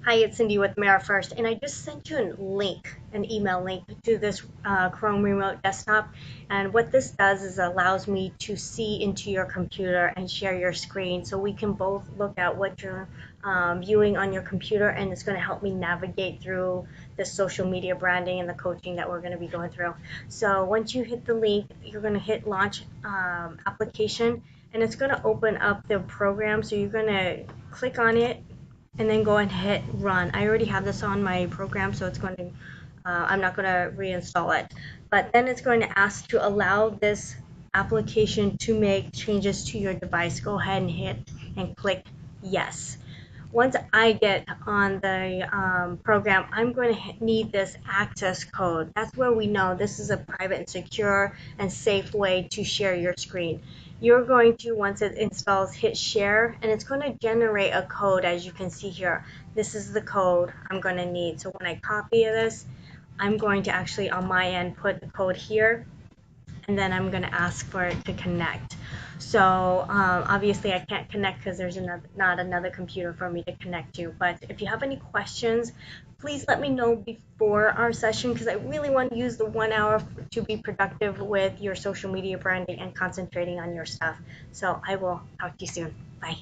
Hi, it's Cindy with Amerifirst, and I just sent you a link, an email link to this Chrome Remote Desktop. And what this does is allows me to see into your computer and share your screen so we can both look at what you're viewing on your computer, and it's going to help me navigate through the social media branding and the coaching that we're going to be going through. So once you hit the link, you're going to hit launch application, and it's going to open up the program. So you're going to click on it and then go and hit run. I already have this on my program, so it's going to, I'm not going to reinstall it. But then it's going to ask to allow this application to make changes to your device. Go ahead and hit and click yes. Once I get on the program, I'm going to need this access code. That's where we know this is a private and secure and safe way to share your screen. You're going to, once it installs, hit share, and it's going to generate a code as you can see here. This is the code I'm going to need. So when I copy this, I'm going to actually on my end put the code here, and then I'm going to ask for it to connect. So obviously I can't connect because there's not another computer for me to connect to. But if you have any questions, please let me know before our session because I really want to use the 1 hour to be productive with your social media branding and concentrating on your stuff. So I will talk to you soon. Bye.